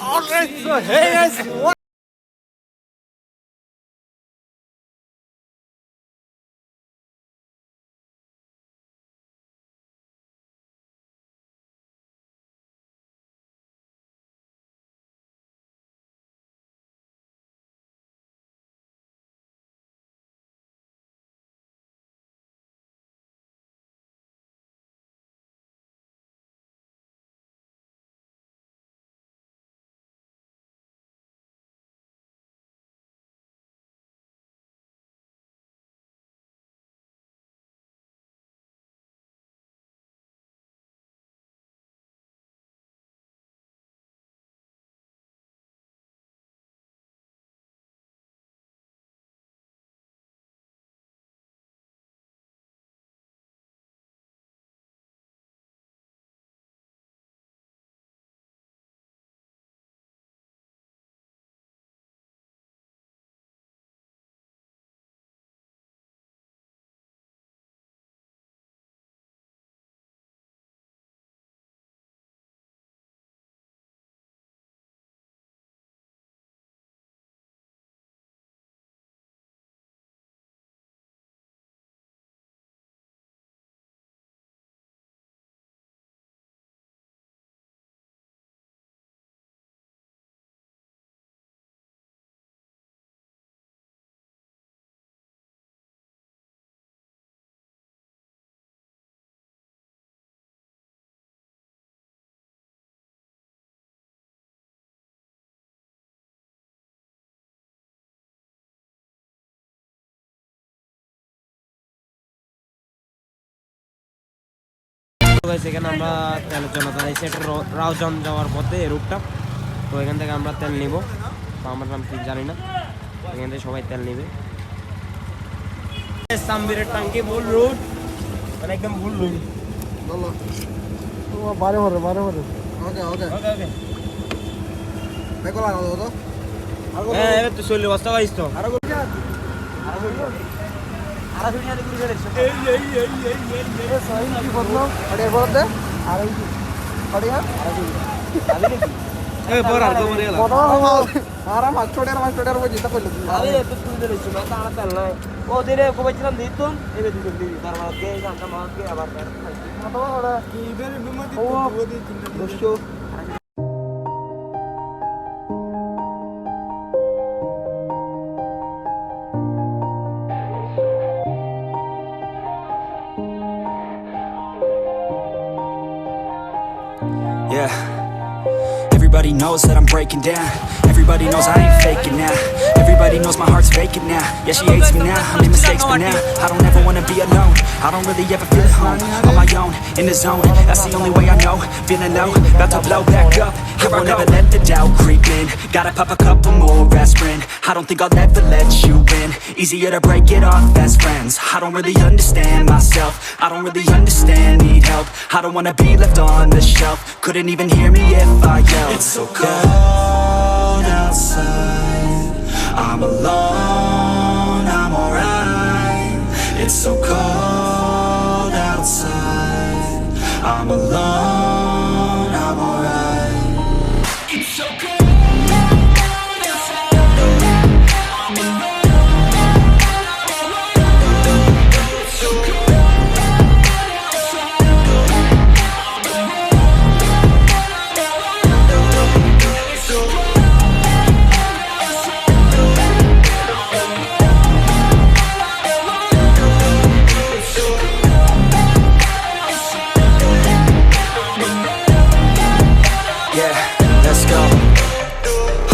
Alright, so hey guys, what? এখানে আমরা তেলের জন্য দাঁড়িয়েছি, এটা রাউজান যাওয়ার পথে এই রুটটা। তো এখান থেকে আমরা তেল নিব, আমার নাম ঠিক জানি না, এখান থেকে সবাই তেল নিবে। সাম্বিরের টাঙ্কি ভুল রুট, মানে একদম ভুল রুট। বারে বারে বারে বারে ওকে ওকে ওকে ওকে দেখো লাগাও তো। হ্যাঁ এবার তো চলে বস্তা পাইছ তো। আর দুনিয়া দেখি রে। এই সহি কি বললো আরে বলতে আর এই আরে আরে এ বড় আর তোমার এলা বড় আর মাছ ছোড়ার বই যেটা কইলো আরে তো তুই ধরেছ না তাড়া তেল নাই ও দিরে কইছিলাম দিতুন এবে দুজন দিবি তার মানে কে জানতা মাকে আবার কত ওরা কি বেরে বিমাদি ও দুই দিন তিন দিন দুশো Yeah. Everybody knows that I'm breaking down. Everybody knows I ain't faking now. Everybody knows my heart's vacant now. Yeah, she hates me now, I made mistakes but now I don't ever wanna be alone. I don't really ever feel at home. On my own, in the zone, that's the only way I know. Feeling low, about to blow back up. I won't ever let the doubt creep in. Gotta pop a couple more aspirin. I don't think I'll ever let you in. Easier to break it off best friends. I don't really understand myself. I don't really understand, need help. I don't wanna be left on the shelf. Couldn't even hear me if I yelled. It's so cold outside, I'm alone, I'm alright. It's so cold outside, I'm alone, I'm alright. It's so cold outside, I'm alone, it's so cold outside, yeah, let's go.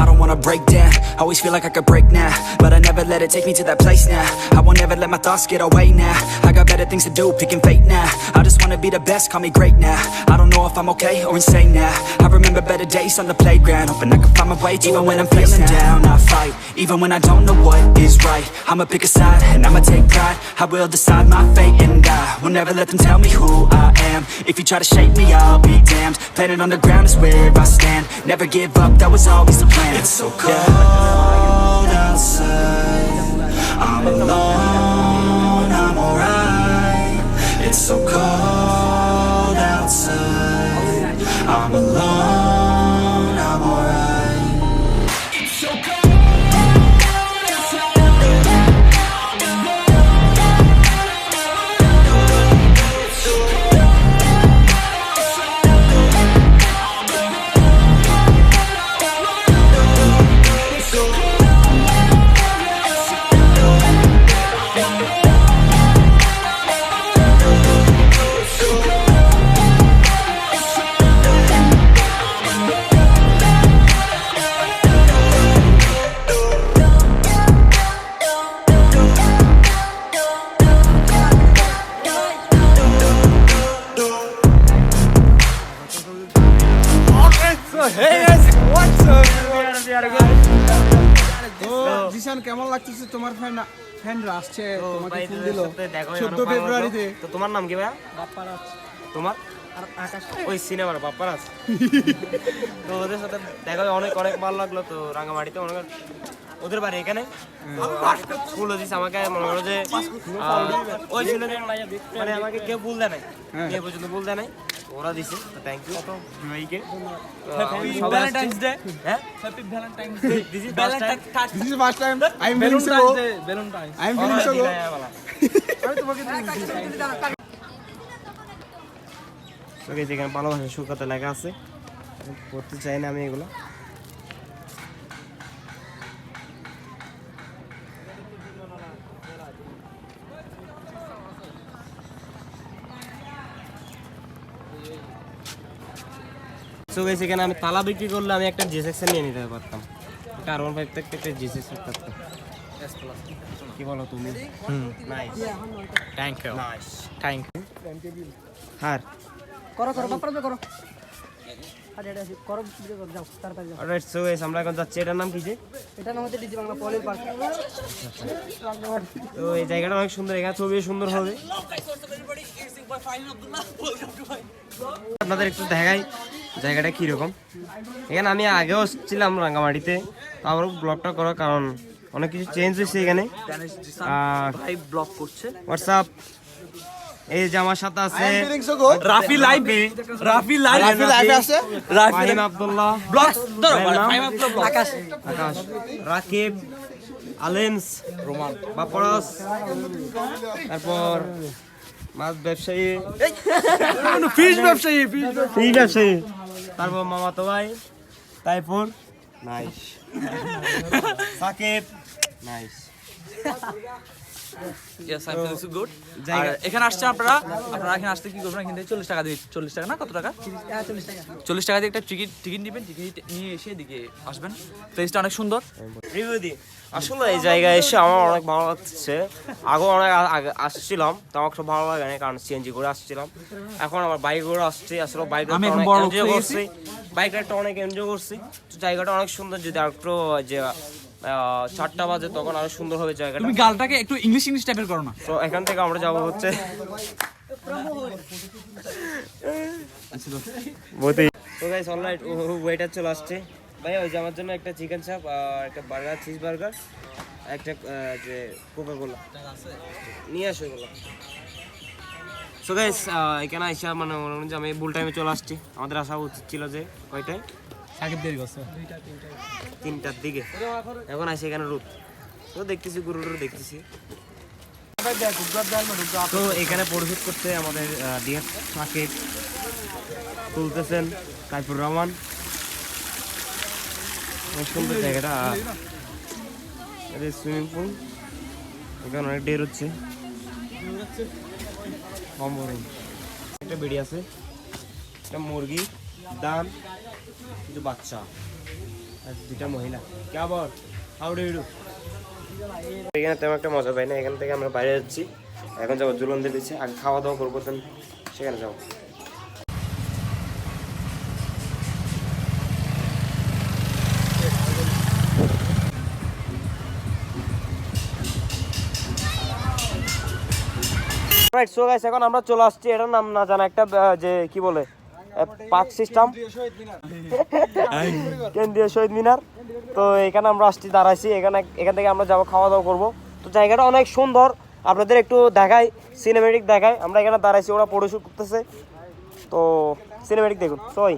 I don't wanna break down, always feel like I could break now, but I never let it take me to that place now. I won't ever let my thoughts get away now. I got better things to do, picking fate now. I just wanna be the best, call me great now. I don't know if I'm okay or insane now. I remember better days on the playground, hoping I can find my way even when I'm feeling down. I fight, even when I don't know what is right. I'ma pick a side, and I'ma take pride. I will decide my fate, and I will never let them tell me who I am. If you try to shape me, I'll be damned. Planet on the ground is where I stand. Never give up, that was always the plan. It's so cold outside, I'm alone, I'm alright. It's so cold outside, I'm alone, I'm alright. Zeeshan কেমন লাগতেছে তোমার ফ্যানরা আসছে তো তোমাকে ভাই ফুল তোদের দিল সাথে দেখা হয়ে 14 অনেক ভালো ফেব্রুয়ারিতে। লাগলো। তো তোমার নাম কি ভাইয়া? বাপ্পারাজ তোমার? আর আকাশ। ওই সিনেমার বাপ্পারাজ। তো ওদের সাথে দেখা হয়ে অনেক অনেক ভালো লাগলো। তো রাঙামাটিতে অনেক ওদের বাড়ি এখানে ফুল দিচ্ছে আমাকে, মনে করো যে ওই ছিল যে মানে আমাকে কেউ ফুল দেয় নাই, কেউ পর্যন্ত ফুল দেয় নাই, ওরা দিছে। তো থ্যাংক ইউ ভাইকে। Valentine's Day. হ্যাঁ happy Valentine's Day. This is first time. This is first time I am feeling so Valentine's. I am feeling so good. আমি তোমাকে তো গাইস এখানে ভালোবাসা শুকাতে লেখা আছে, পড়তে চাই না আমি এগুলো। সো গাইস এখানে আমি তালা বিক্রি করলে আমি একটা জি সেকশন নিয়ে নিতে পারতাম, একটা আর 15 থেকে একটা জি সেকশন থাকতো। কি বলো তুমি? Nice, thank you. Nice, thank you. হার করো বাপ্পারাজ করো। আরে এটা করো ভিডিও করো যাও তাড়াতাড়ি যাও। অলরাইট। সো গাইস আমরা এখন যাচ্ছি, এটার নাম কি যে? এটা নাম হচ্ছে ডিজি বাংলা পলের পার্ক। তো এই জায়গাটা অনেক সুন্দর, এখানে ছবি সুন্দর হবে। আপনাদের একটু দেখাই জায়গাটা কিরকম। এখানে আমি আগেও ছিলাম রাঙ্গামাটিতে, তো আবারও ব্লগটা করা, কারণ অনেক কিছু চেঞ্জ হয়েছে এখানে। ভাই ব্লগ করছে। হোয়াটসঅ্যাপ, এই যে আমার সাথে আছে I am feeling so good. Rafi live. Rafi live. Rafi লাইভে আছে। ফাহিম আব্দুল্লাহ, ব্লগ ধরো ভাইয়ের নাম? ফাহিম আব্দুল্লাহ ব্লগ। আকাশ। আকাশ, রাকিব, আলেমস, রোমান, বাপরাস, তারপর মাছ ব্যবসায়ী, ফিশ ব্যবসায়ী। ফিশ ব্যবসায়ী, তারপর মামাতো ভাই তাইপুর, nice, Sakib, nice. Yes I feel so good. জায়গা- আর এখানে আসছে আপনারা এখানে আসতে কি করবেন? এখান থেকে 40 টাকা দিয়ে, 40 টাকা না কত টাকা? 40 টাকা দিয়ে একটা টিকিট নেবেন। টিকিট নিয়ে এসে এদিকে আসবেন। প্লেসটা অনেক সুন্দর। রিভিউ দি। আসলে এই জায়গায় এসে আমার অনেক ভালো লাগছে। আগেও অনেক আগে আসছিলাম, তো আমার খুব ভালো লাগে না, কারণ সিএনজি করে আসছিলাম। এখন আমার বাইক করে আসছি, আসলে বাইক আমি এখন অনেক বড় লোক এনজয় হয়ে করছি, বাইক রাইডটা অনেক এনজয় করছি। তো জায়গাটা অনেক সুন্দর, যদি আরেকটু যে 4টা বাজে তখন আরো সুন্দর হবে জায়গাটা। তুমি গালটাকে একটু ইংলিশ টাইপের করো না। তো এখান থেকে আমরা যাবো হচ্ছে তো গাইস অলরাইট, ওয়েটার চলে আসছে। ভাই ওই যে আমার জন্য একটা চিকেন চাপ আর একটা বার্গার, চিজ বার্গার, একটা যে কোকা কোলা নিয়ে আসো এগুলো। সো গাইস এখানে আইসা মানে মনে হয় যে আমি ভুল টাইমে চলে আসছি। আমাদের আসা উচিত ছিল যে কয়টায়? সাকিব দেরি করছে। 3টার দিকে। এখন আসি এখানে রোদ, তো দেখতেছি গরুর দেখতেছি। তো এখানে পরিশোধ করতে আমাদের ডিয়ার সাকিব তুলতেছেন, তারপর রহমান। অনেক সুন্দর জায়গাটা, সুইমিং পুল, এখানে অনেক ডের হচ্ছে। একটা বেড়ি আছে, একটা মুরগি, দান, কিছু বাচ্চা আর 2টা মহিলা। কে আবার হাউ ডু ইউ ডু? এখানে তেমন একটা মজা পাই না। এখান থেকে আমরা বাইরে যাচ্ছি, এখন যাবো জুলন্দির দিচ্ছে, আগে খাওয়া দাওয়া করবো, দেন সেখানে যাবো। রাইট। সো গাইস এখন আমরা চলে আসছি, এটার নাম না জানা একটা যে কি বলে পার্ক সিস্টেম, কেন্দ্রীয় শহীদ মিনার। তো এখানে আমরা আসছি, দাঁড়াইছি এখান থেকে আমরা যাবো, খাওয়া দাওয়া করবো। তো জায়গাটা অনেক সুন্দর, আপনাদের একটু দেখাই, সিনেমেটিক দেখাই। আমরা এখানে দাঁড়াইছি, ওরা ফটোশুট করতেছে, তো সিনেমেটিক দেখুন। সই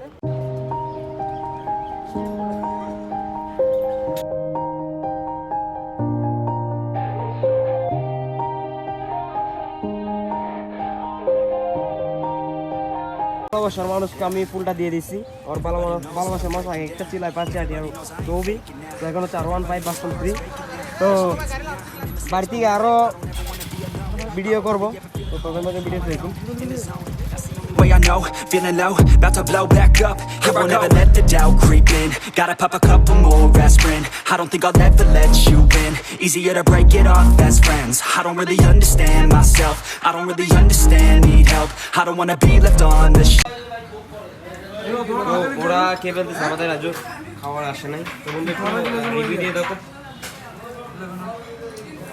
ভালোবাসার মানুষকে আমি ফুলটা দিয়ে দিছি। ওর ভালোবাসার মানুষ আগে একটা ছিল 5 আর চৌবি, তো এখন হচ্ছে 1553। তো বাড়ি থেকে আরো ভিডিও করবো, তো তোদের মধ্যে ভিডিও দেখুন। Way I know, feeling low, about to blow back up. I won't ever let the doubt creep in. Gotta pop a couple more aspirin. I don't think I'll ever let you in. Easier to break it off best friends. I don't really understand myself. I don't really understand, need help. I don't wanna be left on the তো ওরা কে বলতেছে আমাদের আজও খাবার আসে নাই। তো বন্ধু রিভিউ দিয়ে দেখো।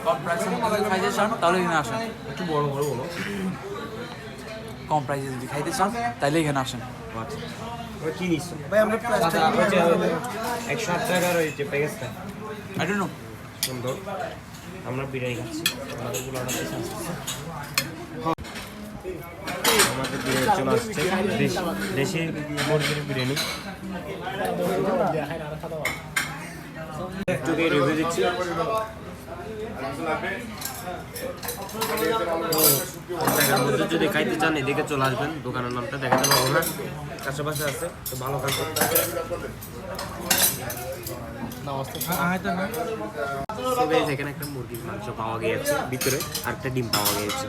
কম প্রাইসে খাইতে চান তাহলে এখানে আসেন। একটু বড় বড় বলো। কম প্রাইসে যদি খাইতে চান তাহলে এখানে আসেন। আচ্ছা ওটা কি নিচ্ছ? ভাই আমরা প্লাস্টিক 108 টাকার ওই যে প্যাকেজটা আই ডোন্ট নো। সুন্দর। আমরা বিরিয়ানি খাচ্ছি, আমাদের গুলো অর্ডার দিতে আসছে। আমাদের বিরিয়ানি চলে আসছে, দেশি মুরগির বিরিয়ানি। একটু রিভিউ দিচ্ছি। যদি খাইতে চান এদিকে চলে আসবেন, দোকানের নামটা দেখাতে পারবো না, আশেপাশে আছে, তো ভালো কাজ এখানে একটা মুরগির মাংস পাওয়া গিয়েছে ভিতরে, আর একটা ডিম পাওয়া গিয়েছে।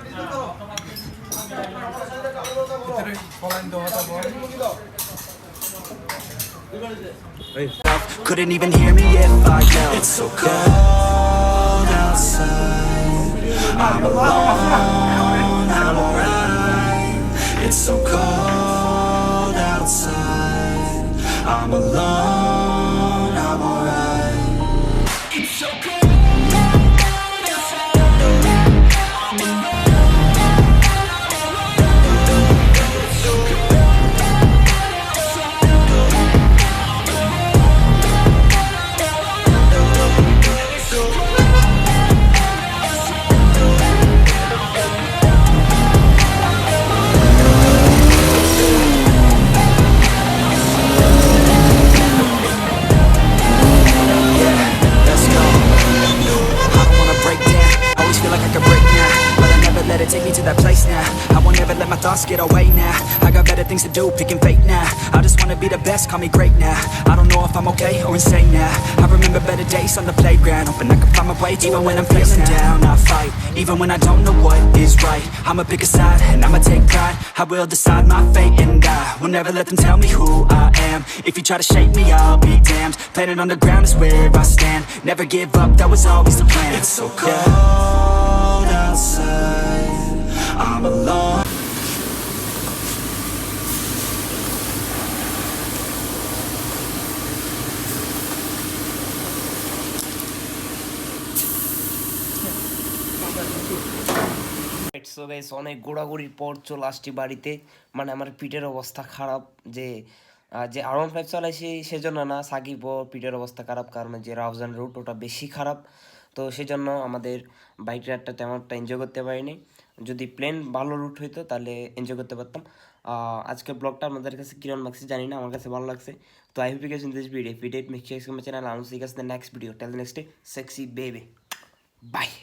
Couldn't even hear me if I yelled. It's so cold outside, I'm alone, I'm alright. It's so cold outside, I'm alone, I'm alright. It's so cold outside, I'm alone. Take me to that place now. I won't ever let my thoughts get away now. I got better things to do, picking fate now. I just wanna be the best, call me great now. I don't know if I'm okay or insane now. I remember better days on the playground, hoping I can find my way even when I'm feeling down. I fight, even when I don't know what is right. I'ma pick a side and I'ma take pride. I will decide my fate and I will never let them tell me who I am. If you try to shake me, I'll be damned. Planet on the ground is where I stand. Never give up, that was always the plan. It's so cold outside, I'm alone. So guys, অনেক ঘোরাঘুরির পর চলে আসছি বাড়িতে। মানে আমার পিঠের অবস্থা খারাপ, যে R15 চালাইছি সেজন্য না, সাকিব পিঠের অবস্থা খারাপ, কারণ যে রাউজান রুট ওটা বেশি খারাপ, তো সেজন্য আমাদের বাইক রাইডটা তেমনটা এনজয় করতে পারিনি। যদি প্লেন ভালো রুট হইতো তাহলে এনজয় করতে পারতাম। আজকের ব্লগটা আমাদের কাছে কিরণ লাগছে জানি না, আমার কাছে ভালো লাগছে। তো I hope you guys in this video, if you did, make sure you subscribe my channel and I'll see you guys in the next video. Till the next day, sexy baby, bye.